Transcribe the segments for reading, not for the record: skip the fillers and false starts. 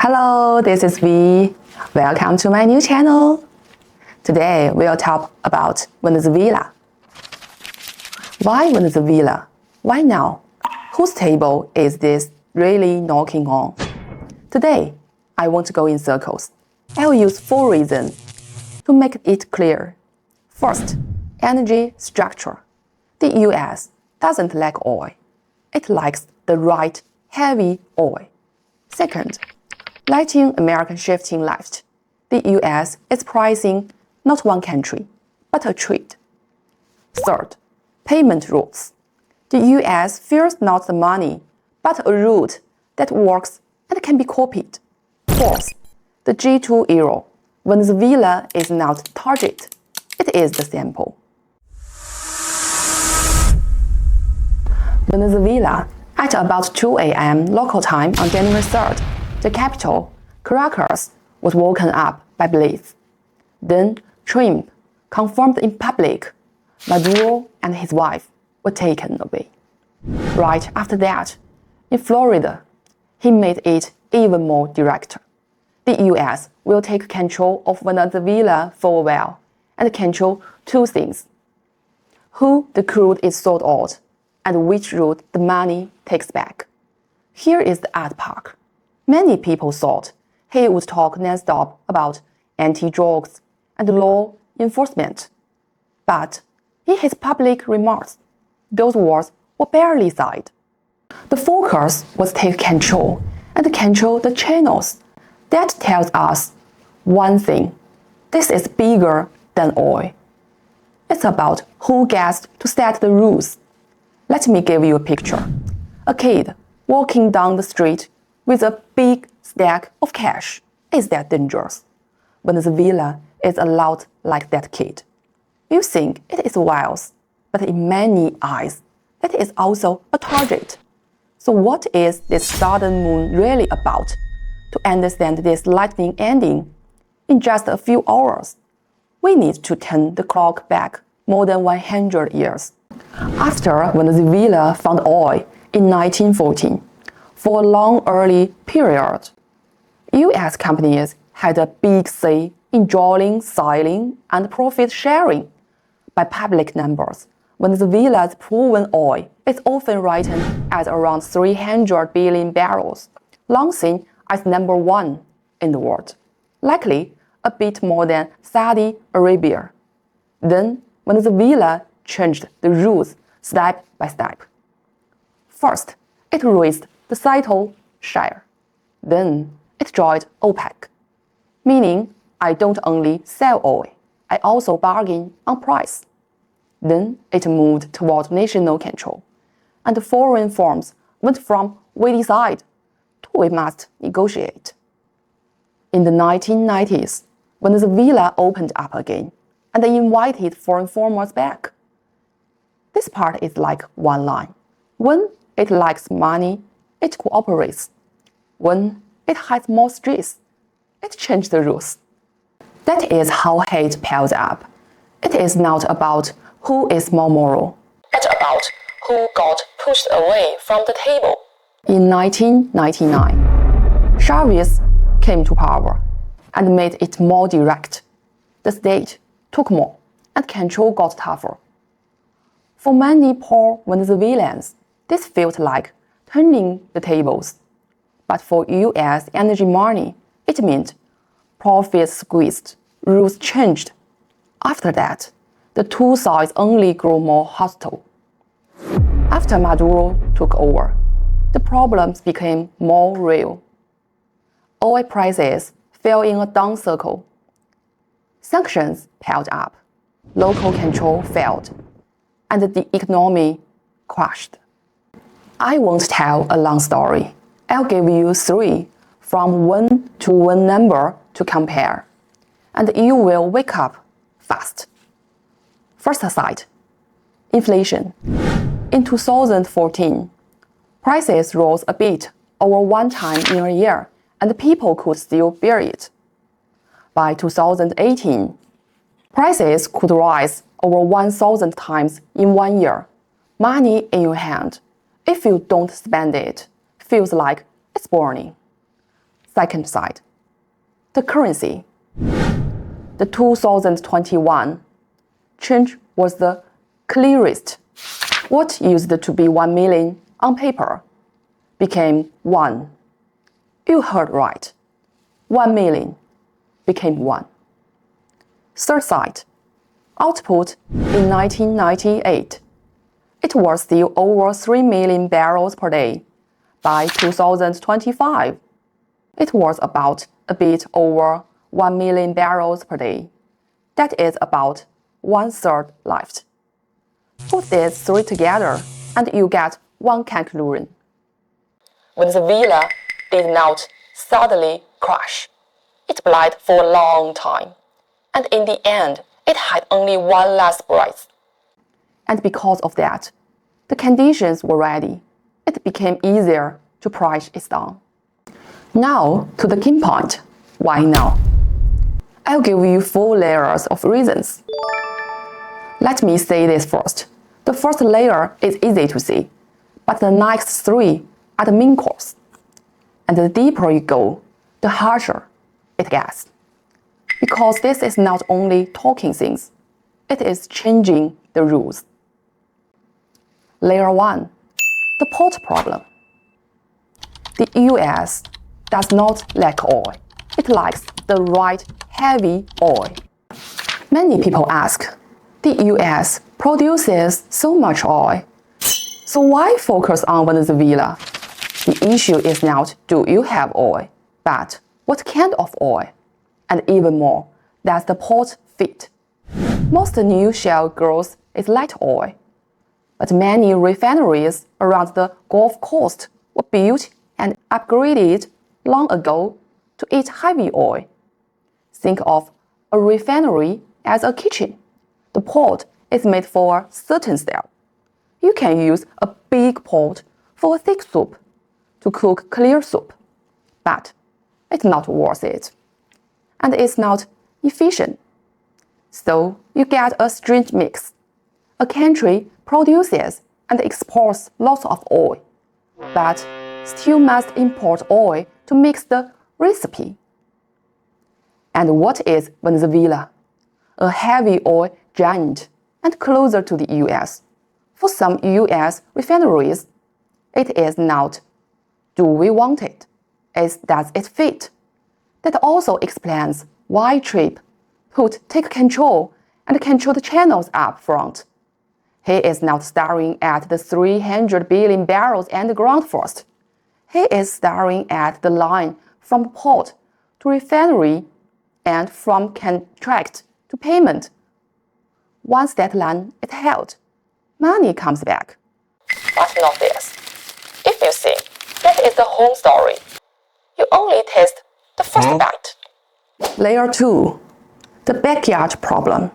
Hello, this is V. Welcome to my new channel. Today we'll talk about Venezuela. Why Venezuela? Why now? Whose table is this really knocking on? Today, I want to go in circles. I'll use 4 reasons to make it clear. First, energy structure. The US doesn't like oil. It likes the right, heavy oil. Second, Latin American shifting left. The US is pricing not one country, but a trade. Third, payment routes. The US fears not the money, but a route that works and can be copied. Fourth, the G2 era. Venezuela is not the target, it is the sample. Venezuela. At about 2 a.m. local time on January 3rd, the capital, Caracas, was woken up by blaze. Then Trump confirmed in public Maduro and his wife were taken away. Right after that, in Florida, he made it even more direct. The US will take control of Venezuela for a while and control 2 things: who the crude is sold out and which route the money takes back. Here is the odd part. Many people thought he would talk non-stop about anti-drugs and law enforcement. But in his public remarks, those words were barely said. The focus was take control and control the channels. That tells us one thing: this is bigger than oil. It's about who gets to set the rules. Let me give you a picture. A kid walking down the street with a big stack of cash. Is that dangerous? Venezuela is allowed like that kid. You think it is wealth, but in many eyes, that is also a target. So what is this southern moon really about? To understand this lightning ending in just a few hours, we need to turn the clock back more than 100 years. After Venezuela found oil in 1914, for a long early period, US companies had a big say in drilling, selling, and profit sharing. By public numbers, Venezuela's proven oil is often written as around 300 billion barrels, long seen as #1 in the world, likely a bit more than Saudi Arabia. Then Venezuela changed the rules step by step. First, it raised the title share. Then it joined OPEC, meaning I don't only sell oil, I also bargain on price. Then it moved toward national control, and foreign firms went from we decide to we must negotiate. In the 1990s, Venezuela opened up again and invited foreign firms back. This part is like one line. When it likes money, it cooperates. When it has more stress, it changes the rules. That is how hate piles up. It is not about who is more moral. It's about who got pushed away from the table. In 1999, Chavez came to power and made it more direct. The state took more and control got tougher. For many poor Venezuelans, this felt like turning the tables. But for US energy money, it meant profits squeezed, rules changed. After that, the 2 sides only grew more hostile. After Maduro took over, the problems became more real. Oil prices fell in a down circle. Sanctions piled up, local control failed, and the economy crashed. I won't tell a long story. I'll give you 3 from 1 to 1 number to compare, and you will wake up fast. First side, inflation. In 2014, prices rose a bit over 1 time in a year, and people could still bear it. By 2018, prices could rise over 1,000 times in 1 year. Money in your hand, if you don't spend it, feels like it's burning. Second side, the currency. The 2021 change was the clearest. What used to be 1 million on paper became 1. You heard right. 1 million became 1. Third side, output in 1998. It was still over 3 million barrels per day. By 2025, it was about a bit over 1 million barrels per day. That is about 1/3 left. Put these three together and you get one conclusion. Venezuela did not suddenly crash. It bled for a long time. And in the end, it had only one last breath. And because of that, the conditions were ready. It became easier to price it down. Now to the key point. Why now? I'll give you 4 layers of reasons. Let me say this first. The first layer is easy to see, but the next 3 are the main course. And the deeper you go, the harsher it gets. Because this is not only talking things, it is changing the rules. Layer 1, the port problem. The US does not lack oil. It lacks the right heavy oil. Many people ask, the US produces so much oil, so why focus on Venezuela? The issue is not do you have oil, but what kind of oil? And even more, that's the port fit. Most new shale growth is light oil, but many refineries around the Gulf Coast were built and upgraded long ago to eat heavy oil. Think of a refinery as a kitchen. The pot is made for a certain style. You can use a big pot for a thick soup to cook clear soup, but it's not worth it. And it's not efficient. So you get a strange mix. A country produces and exports lots of oil, but still must import oil to mix the recipe. And what is Venezuela? A heavy oil giant and closer to the US. For some US refineries, it is not, do we want it? It's, does it fit? That also explains why Trump take control and control the channels up front. He is not staring at the 300 billion barrels underground first. He is staring at the line from port to refinery and from contract to payment. Once that line is held, money comes back. But not this. If you think that is the whole story, you only taste the first bite. Layer 2, the backyard problem.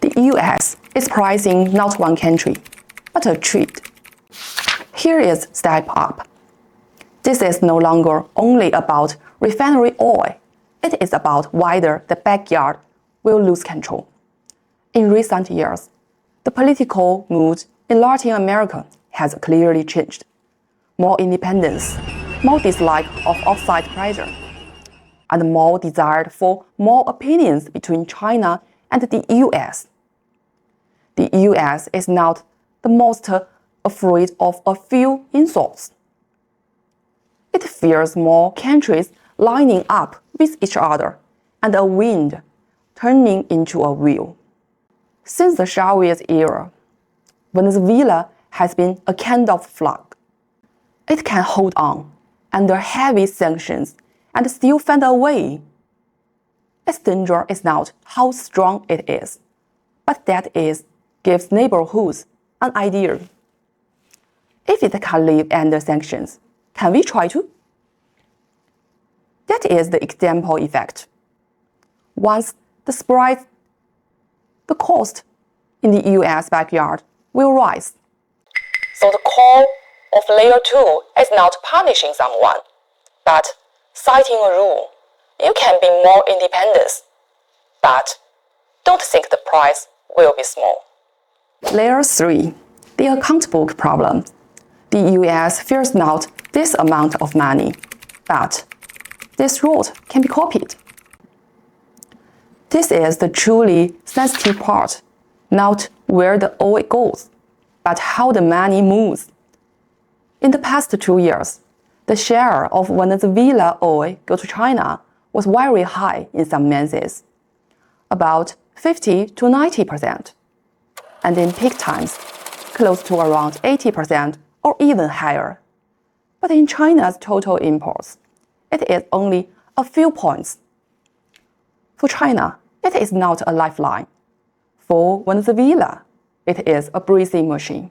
The US is pricing not one country, but a trade. Here is step up. This is no longer only about refinery oil. It is about whether the backyard will lose control. In recent years, the political mood in Latin America has clearly changed. More independence, more dislike of outside pressure, and more desire for more opinions between China and the US. The US is not the most afraid of a few insults. It fears more countries lining up with each other and a wind turning into a wheel. Since the Chavez era, Venezuela has been a kind of flag. It can hold on under heavy sanctions and still find a way. Its danger is not how strong it is, but that it gives neighborhoods an idea. If it can live under sanctions, can we try to? That is the example effect. Once the spread, the cost in the US backyard will rise. So the core of layer 2 is not punishing someone, but citing a rule. You can be more independent, but don't think the price will be small. Layer 3, the account book problem. The US fears not this amount of money, but this route can be copied. This is the truly sensitive part, not where the oil goes, but how the money moves. In the past 2 years, the share of Venezuela oil go to China was very high in some months, about 50 to 90%, and in peak times, close to around 80% or even higher. But in China's total imports, it is only a few points. For China, it is not a lifeline. For Venezuela, it is a breathing machine.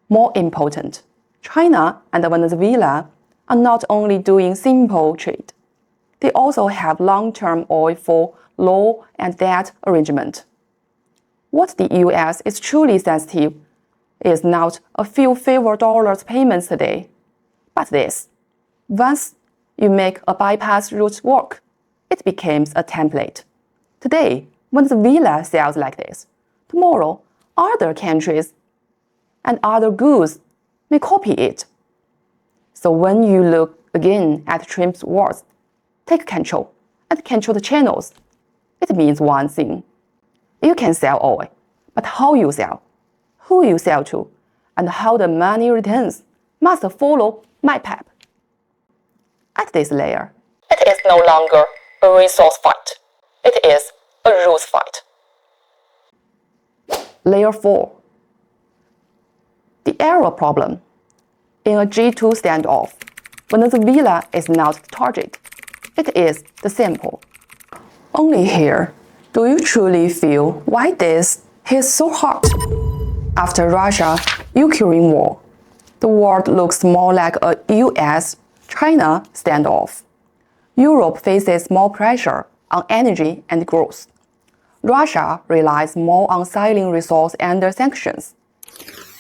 More important, China and Venezuela are not only doing simple trade, they also have long-term oil for law and debt arrangement. What the US is truly sensitive is not a few favor dollars payments today, but this. Once you make a bypass route work, it becomes a template. Today, Venezuela sells like this. Tomorrow, other countries and other goods may copy it. So when you look again at Trump's words, take control and control the channels, it means one thing. You can sell oil, but how you sell, who you sell to, and how the money returns must follow my path. At this layer, it is no longer a resource fight. It is a rules fight. Layer 4. The error problem. In a G2 standoff, Venezuela is not the target. It is the sample. Only here do you truly feel why this hits so hard. After Russia-Ukraine war, the world looks more like a US-China standoff. Europe faces more pressure on energy and growth. Russia relies more on selling resources under sanctions.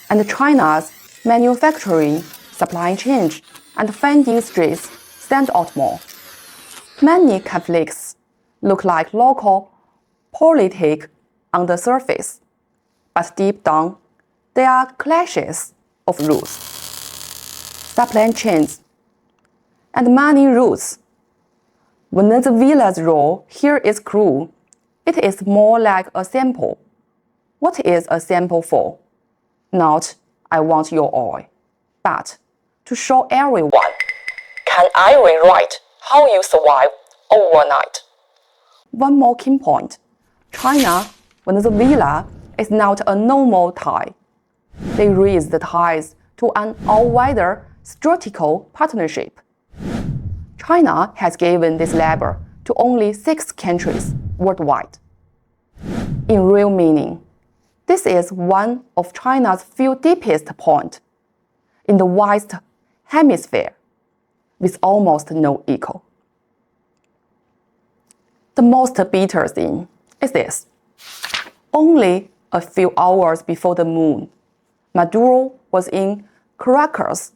And China's manufacturing, supply chain, and funding streets stand out more. Many conflicts look like local politics on the surface, but deep down, they are clashes of rules, supply chains, and money routes. Venezuela's role here is cruel. It is more like a sample. What is a sample for? Not, I want your oil, but to show everyone, can I rewrite how you survive overnight? One more key point. China-Venezuela is not a normal tie. They raise the ties to an all-weather strategical partnership. China has given this labor to only 6 countries worldwide. In real meaning, this is one of China's few deepest points in the West Hemisphere, with almost no equal. The most bitter thing is this. Only a few hours before the moon, Maduro was in Caracas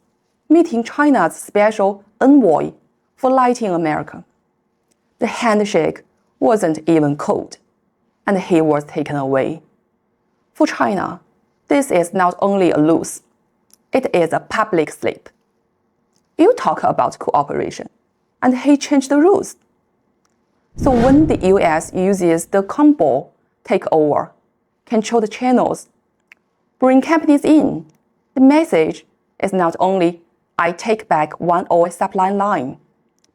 meeting China's special envoy for Latin America. The handshake wasn't even cold, and he was taken away. For China, this is not only a lose, it is a public slip. You talk about cooperation, and he changed the rules. So when the US uses the combo takeover, control the channels, bring companies in, the message is not only I take back one oil supply line,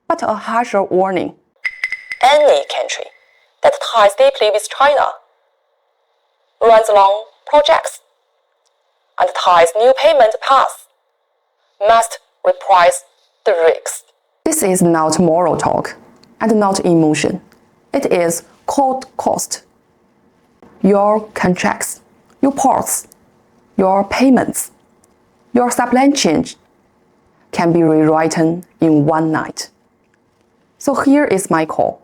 but a harsher warning. Any country that ties deeply with China, runs long projects, and ties new payment paths, must reprise the risks. This is not moral talk and not emotion. It is cold cost. Your contracts, your ports, your payments, your supply chain can be rewritten in one night. So here is my call.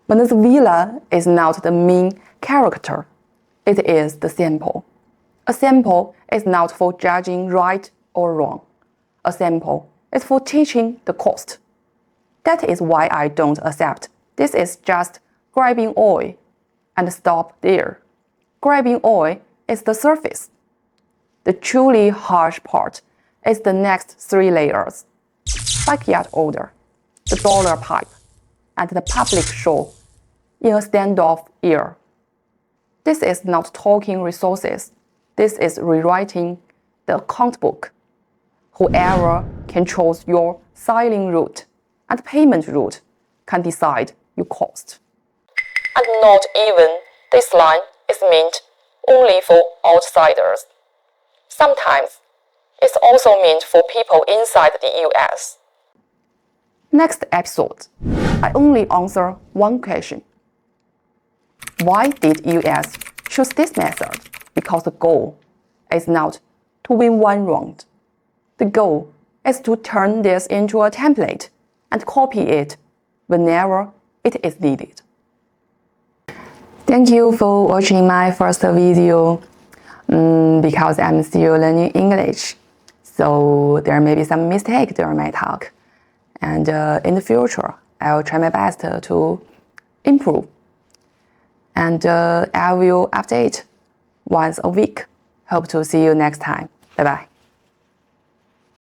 Venezuela is not the main character. It is the sample. A sample is not for judging right or wrong. A sample is for teaching the cost. That is why I don't accept this is just grabbing oil and stop there. Grabbing oil is the surface. The truly harsh part is the next 3 layers. Backyard order, the dollar pipe, and the public show in a standoff era. This is not talking resources. This is rewriting the account book. Whoever controls your signing route and payment route can decide your cost. And not even this line is meant only for outsiders. Sometimes it's also meant for people inside the US. Next episode, I only answer one question. Why did US choose this method? Because the goal is not to win one round. The goal is to turn this into a template and copy it whenever it is needed. Thank you for watching my first video. Because I'm still learning English, so there may be some mistake during my talk. And in the future, I will try my best to improve. And I will update once a week. Hope to see you next time. Bye-bye.